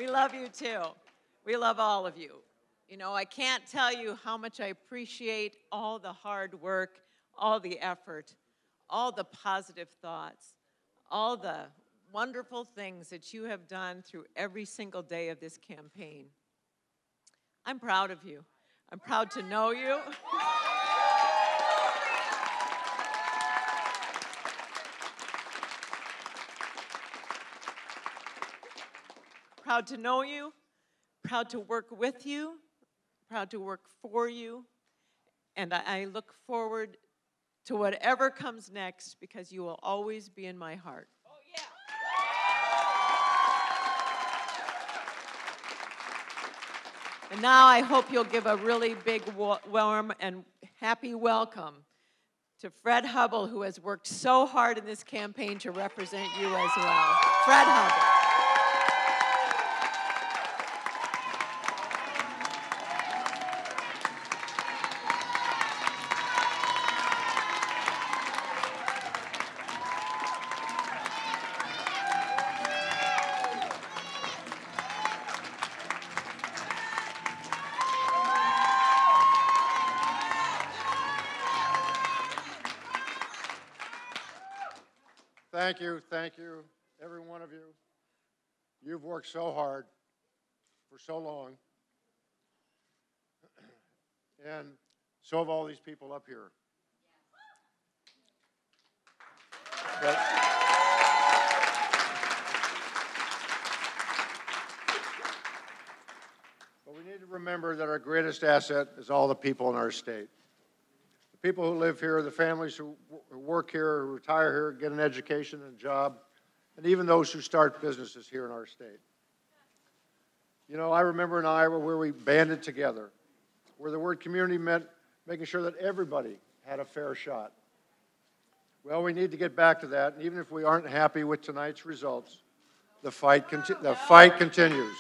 We love you too. We love all of you. You know, I can't tell you how much I appreciate all the hard work, all the effort, all the positive thoughts, all the wonderful things that you have done through every single day of this campaign. I'm proud of you. I'm proud to know you. Proud to know you, proud to work with you, proud to work for you, and I look forward to whatever comes next because you will always be in my heart. Oh, yeah. And now I hope you'll give a really big, warm, and happy welcome to Fred Hubbell, who has worked so hard in this campaign to represent you as well. Fred Hubbell. Thank you, every one of you. You've worked so hard for so long, and so have all these people up here. But we need to remember that our greatest asset is all the people in our state. People who live here, the families who work here, who retire here, get an education and a job, and even those who start businesses here in our state. You know, I remember in Iowa where we banded together, where the word community meant making sure that everybody had a fair shot. Well, we need to get back to that, and even if we aren't happy with tonight's results, the fight continues.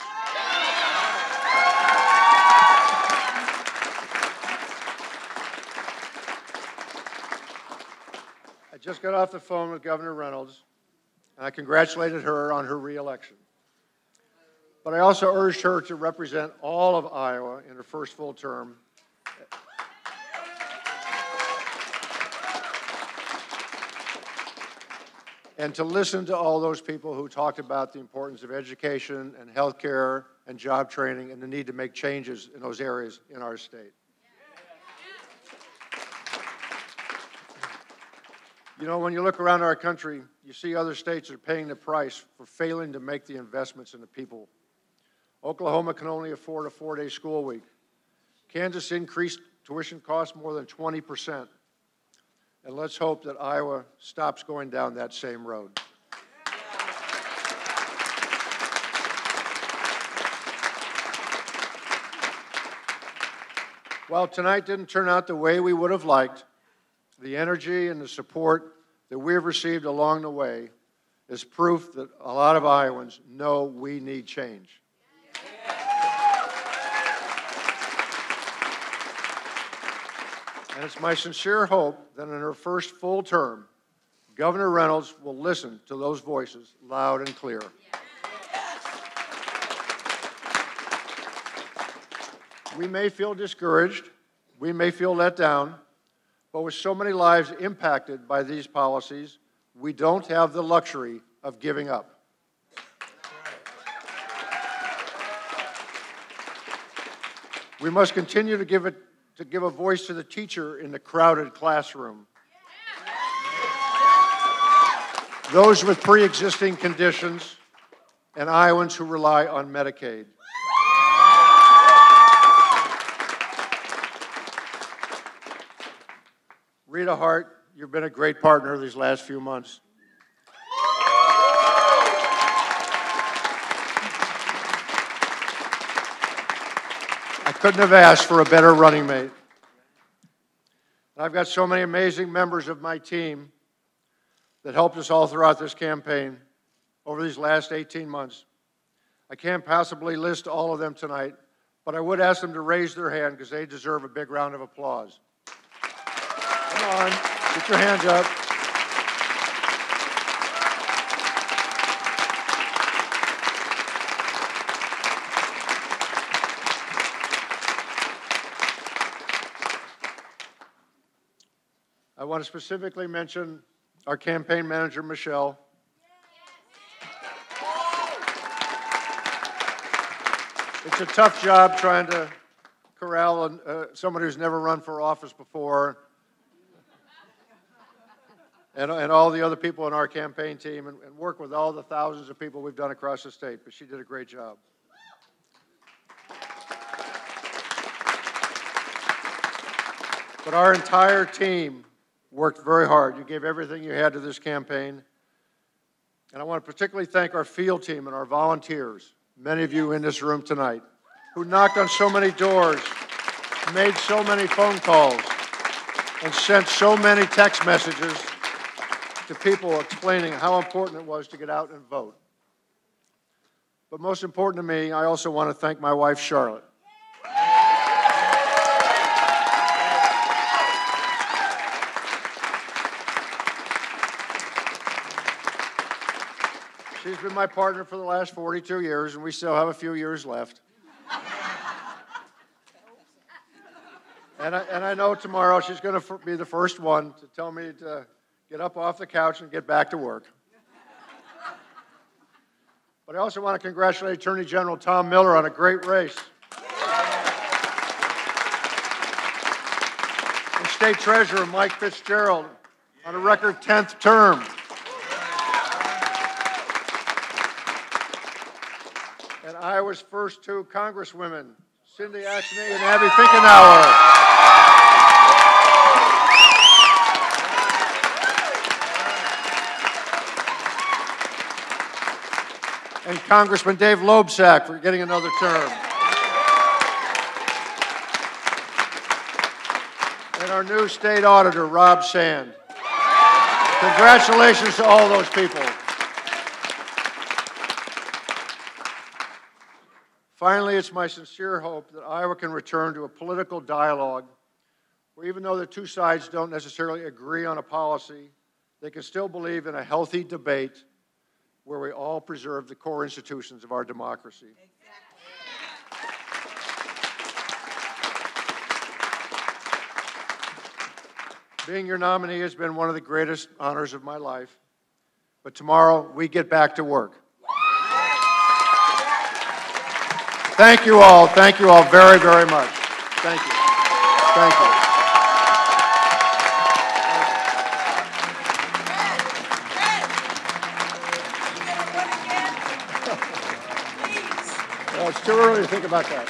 I just got off the phone with Governor Reynolds, and I congratulated her on her re-election. But I also urged her to represent all of Iowa in her first full term. And to listen to all those people who talked about the importance of education and health care and job training and the need to make changes in those areas in our state. You know, when you look around our country, you see other states are paying the price for failing to make the investments in the people. Oklahoma can only afford a 4-day school week. Kansas increased tuition costs more than 20%. And let's hope that Iowa stops going down that same road. While tonight didn't turn out the way we would have liked, the energy and the support that we have received along the way is proof that a lot of Iowans know we need change. And it's my sincere hope that in her first full term, Governor Reynolds will listen to those voices loud and clear. We may feel discouraged, we may feel let down, but with so many lives impacted by these policies, we don't have the luxury of giving up. We must continue to give a voice to the teacher in the crowded classroom, those with pre-existing conditions, and Iowans who rely on Medicaid. Rita Hart, you've been a great partner these last few months. I couldn't have asked for a better running mate. I've got so many amazing members of my team that helped us all throughout this campaign over these last 18 months. I can't possibly list all of them tonight, but I would ask them to raise their hand because they deserve a big round of applause. Come on, get your hands up. want to specifically mention our campaign manager, Michelle. It's a tough job trying to corral somebody who's never run for office before, and all the other people in our campaign team, and work with all the thousands of people we've done across the state, but she did a great job. But our entire team worked very hard. You gave everything you had to this campaign. And I want to particularly thank our field team and our volunteers, many of you in this room tonight, who knocked on so many doors, made so many phone calls, and sent so many text messages to people explaining how important it was to get out and vote. But most important to me, I also want to thank my wife, Charlotte. She's been my partner for the last 42 years, and we still have a few years left. And I know tomorrow she's going to be the first one to tell me to get up off the couch and get back to work. But I also want to congratulate Attorney General Tom Miller on a great race. And State Treasurer Mike Fitzgerald on a record 10th term. And Iowa's first two congresswomen, Cindy Axne and Abby Finkenauer. And Congressman Dave Loebsack for getting another term. And our new state auditor, Rob Sand. Congratulations to all those people. Finally, it's my sincere hope that Iowa can return to a political dialogue where even though the two sides don't necessarily agree on a policy, they can still believe in a healthy debate where we all preserve the core institutions of our democracy. Being your nominee has been one of the greatest honors of my life, but tomorrow we get back to work. Thank you all very, very much. Thank you. Thank you. Well, it's too early to think about that.